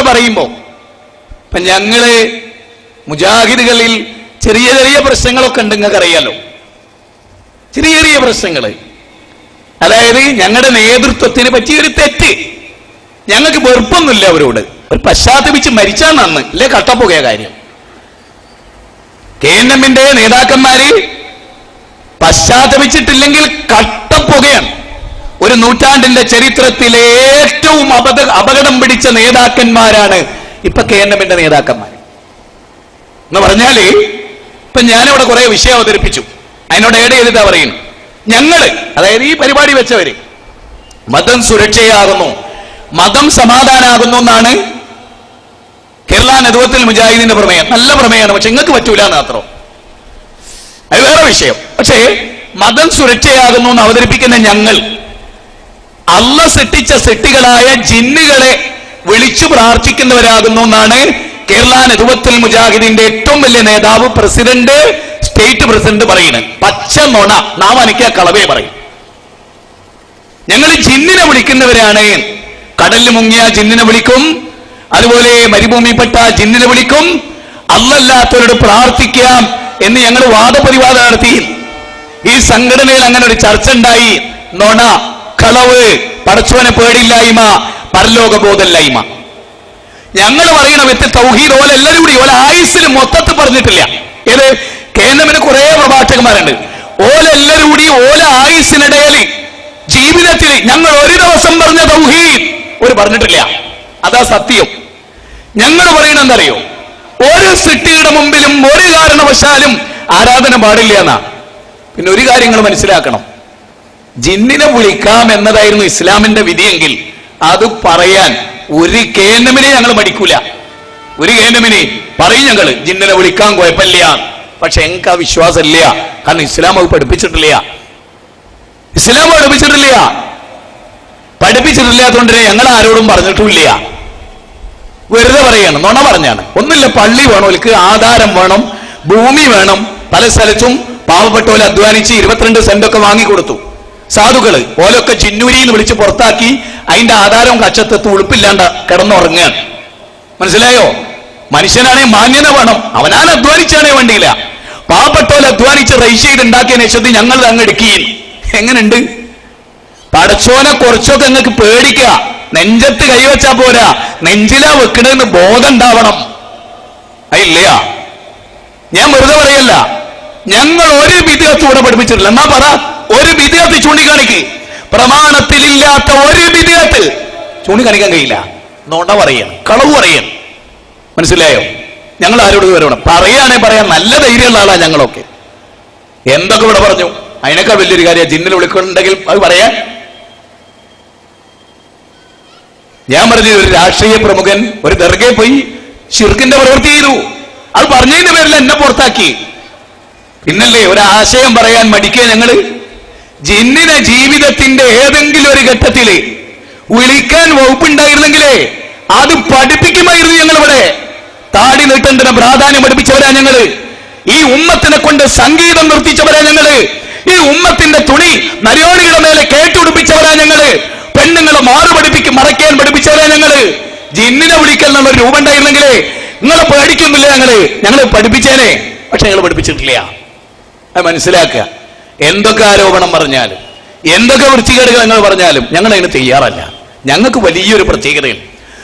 പറയുമ്പോൾ ഇപ്പൊ ഞങ്ങള് മുജാഹിദുകളിൽ ചെറിയ ചെറിയ പ്രശ്നങ്ങളൊക്കെ ഉണ്ട്, നിങ്ങൾക്ക് അറിയാലോ. ചെറിയ ചെറിയ പ്രശ്നങ്ങൾ, അതായത് ഞങ്ങളുടെ നേതൃത്വത്തിന് പറ്റിയൊരു തെറ്റ്. ഞങ്ങൾക്ക് വെറുപ്പൊന്നുമില്ല അവരോട്, ഒരു പശ്ചാത്തപിച്ച് മരിച്ചാൽ നന്ന്, അല്ലേ കട്ടപ്പുകയ കാര്യം. KNM നേതാക്കന്മാര് പശ്ചാത്തപിച്ചിട്ടില്ലെങ്കിൽ കട്ടപ്പുകയാണ്. ഒരു നൂറ്റാണ്ടിന്റെ ചരിത്രത്തിലെ ഏറ്റവും അപകടം പിടിച്ച നേതാക്കന്മാരാണ് ഇപ്പൊ KNM നേതാക്കന്മാർ എന്ന് പറഞ്ഞാല്. ഇപ്പൊ ഞാനിവിടെ കുറെ വിഷയം അവതരിപ്പിച്ചു, അതിനോട് ഏഡ് ചെയ്തിട്ടാ പറയുന്നു. ഞങ്ങള്, അതായത് ഈ പരിപാടി വെച്ചവര്, മതം സുരക്ഷയാകുന്നു, മതം സമാധാനാകുന്നു എന്നാണ് കേരള നദ്വത്തുൽ മുജാഹിദിന്റെ പ്രമേയം. നല്ല പ്രമേയമാണ്, പക്ഷെ നിങ്ങൾക്ക് പറ്റൂല എന്ന് മാത്രം, അത് വേറെ വിഷയം. പക്ഷേ മതം സുരക്ഷയാകുന്നു എന്ന് അവതരിപ്പിക്കുന്ന ഞങ്ങൾ അള്ള സൃഷ്ടിച്ച സൃഷ്ടികളായ ജിന്നുകളെ വിളിച്ചു പ്രാർത്ഥിക്കുന്നവരാകുന്നു എന്നാണ് കേരള നദ്വത്തുൽ മുജാഹിദിന്റെ ഏറ്റവും വലിയ നേതാവ്, പ്രസിഡന്റ്, സ്റ്റേറ്റ് പ്രസിഡന്റ് പറയുന്നത്. പച്ച നുണ, നാം അനക്കിയ കളവേ പറയും. ഞങ്ങൾ ജിന്നിനെ വിളിക്കുന്നവരാണ്. കടലിൽ മുങ്ങിയ ജിന്നിനെ വിളിക്കും, അതുപോലെ മരുഭൂമിപ്പെട്ട ജിന്നിനെ വിളിക്കും. അല്ലല്ലാത്തവരോട് പ്രാർത്ഥിക്കാം എന്ന് ഞങ്ങൾ വാദപരിവാദം നടത്തി. ഈ സംഘടനയിൽ അങ്ങനെ ഒരു ചർച്ച ഉണ്ടായി. നുണ, കളവ്, പടച്ചോനെ പേടില്ലായ്മ, പരലോക ബോധമില്ലായ്മ. ഞങ്ങൾ പറയുന്ന വ്യക്തി തൗഹീദ് ഓല എല്ലാവരും കൂടി ഓല ആയുസ്സിൽ മൊത്തത്തിൽ പറഞ്ഞിട്ടില്ല. ഏത് KNM കുറെ പ്രഭാഷകന്മാരുണ്ട്, ഓല എല്ലാവരും കൂടി ഓല ആയുസ്സിനിടയിൽ ജീവിതത്തിൽ ഞങ്ങൾ ഒരു ദിവസം പറഞ്ഞ തൗഹീദ് ഒരു പറഞ്ഞിട്ടില്ല. അതാ സത്യം. ഞങ്ങൾ പറയുന്നത് എന്തറിയോ, ഒരു സൃഷ്ടിയുടെ മുമ്പിലും ഒരു കാരണവശാലും ആരാധന പാടില്ല എന്നാ. പിന്നെ ഒരു കാര്യങ്ങൾ മനസ്സിലാക്കണം, ജിന്നിനെ വിളിക്കാം എന്നതായിരുന്നു ഇസ്ലാമിന്റെ വിധിയെങ്കിൽ അത് പറയാൻ ഒരു KNM ഞങ്ങൾ മടിക്കൂല. ഒരു KNM പറയും ഞങ്ങൾ ജിന്നിനെ വിളിക്കാൻ കുഴപ്പമില്ല. പക്ഷെ എനിക്ക് ആ വിശ്വാസമില്ല, കാരണം ഇസ്ലാം അത് പഠിപ്പിച്ചിട്ടില്ല. ഇസ്ലാം പഠിപ്പിച്ചിട്ടില്ലാത്തതുകൊണ്ട് ഞങ്ങൾ ആരോടും പറഞ്ഞിട്ടുമില്ല. വെറുതെ പറയാണ്, നുണ പറഞ്ഞാണ്. ഒന്നുമില്ല, പള്ളി വേണം, ഒലിക്ക് ആധാരം വേണം, ഭൂമി വേണം. പല സ്ഥലത്തും പാവപ്പെട്ടോലെ അധ്വാനിച്ച് 22 സെന്റൊക്കെ വാങ്ങിക്കൊടുത്തു. സാധുക്കള് ഓലൊക്കെ ചിന്നൂരിന്ന് വിളിച്ച് പുറത്താക്കി അതിന്റെ ആധാരവും കച്ചത്തെത്തും ഉളുപ്പില്ലാണ്ട് കിടന്നുറങ്ങുകയാണ്. മനസ്സിലായോ? മനുഷ്യനാണെങ്കിൽ മാന്യത വേണം, അവനാൻ അധ്വാനിച്ചാണേ വേണ്ടിയില്ല. പാവപ്പെട്ടോലെ അധ്വാനിച്ച് റൈസ് ചെയ്ത് ഉണ്ടാക്കിയ നശത്തി ഞങ്ങൾ അങ്ങെടുക്കുകയും. എങ്ങനെയുണ്ട്? പടച്ചോനെ കുറച്ചൊക്കെ നിങ്ങൾക്ക് പേടിക്കുക. നെഞ്ചത്ത് കൈവച്ചാ പോരാ, നെഞ്ചിലാ വെക്കണെന്ന് ബോധം ഉണ്ടാവണം. അതില്ല, ഞാൻ വെറുതെ പറയല്ല. ഞങ്ങൾ ഒരു ബിദ്അത്ത് ഇവിടെ പഠിപ്പിച്ചിട്ടില്ല. എന്നാ പറ, ഒരു ബിദ്അത്ത് ചൂണ്ടിക്കാണിക്ക്. പ്രമാണത്തിലില്ലാത്ത ഒരു ബിദ്അത്ത് ചൂണ്ടിക്കാണിക്കാൻ കഴിയില്ല. നുണ പറയാണ്, കളവ് പറയാണ്. മനസ്സിലായോ? ഞങ്ങൾ ആരോട് വരണം പറയാനേ പറയാൻ നല്ല ധൈര്യമുള്ള ആളാ ഞങ്ങളൊക്കെ. എന്തൊക്കെ ഇവിടെ പറഞ്ഞു, അതിനേക്കാൾ വലിയൊരു കാര്യം ജിന്നിൽ വിളിക്കുന്നുണ്ടെങ്കിൽ അത് പറയാൻ. ഞാൻ പറഞ്ഞു, ഒരു രാഷ്ട്രീയ പ്രമുഖൻ ഒരു ദർഗയിൽ പോയി ശിർക്കിന്റെ പ്രവൃത്തി ചെയ്തു. അത് പറഞ്ഞതിന്റെ പേരിൽ എന്നെ പുറത്താക്കി. പിന്നല്ലേ ഒരു ആശയം പറയാൻ മടിക്കുക ഞങ്ങള്. ജിന്നിനെ ജീവിതത്തിന്റെ ഏതെങ്കിലും ഒരു ഘട്ടത്തില് വിളിക്കാൻ വകുപ്പുണ്ടായിരുന്നെങ്കിലേ അത് പഠിപ്പിക്കുമായിരുന്നു. ഞങ്ങളിവിടെ താടി നീട്ടേണ്ടതിന് പ്രാധാന്യം പഠിപ്പിച്ചവരാ ഞങ്ങള്. ഈ ഉമ്മത്തിനെ കൊണ്ട് സംഗീതം നിർത്തിച്ചവരാ ഞങ്ങള്. ഈ ഉമ്മത്തിന്റെ തുണി നരയോണിയുടെ മേലെ കേട്ടുപിടിപ്പിച്ചവരാ ഞങ്ങള്. പെണ്ണുങ്ങളെ മറയ്ക്കാൻ പഠിപ്പിച്ചവരാ ഞങ്ങള്. ജിന്നിനെ വിളിക്കൽ എന്നുള്ള രൂപം ഉണ്ടായിരുന്നെങ്കിലേ നിങ്ങളെ പേടിക്കുന്നില്ല. ഞങ്ങള് പഠിപ്പിച്ചേനെ, പക്ഷെ ഞങ്ങൾ പഠിപ്പിച്ചിട്ടില്ല. അത് മനസ്സിലാക്കുക. എന്തൊക്കെ ആരോപണം പറഞ്ഞാലും എന്തൊക്കെ വൃത്തികേടുകൾ ഞങ്ങൾ പറഞ്ഞാലും ഞങ്ങൾ അതിന് തയ്യാറല്ല. ഞങ്ങൾക്ക് വലിയൊരു പ്രത്യേകതയുണ്ട്.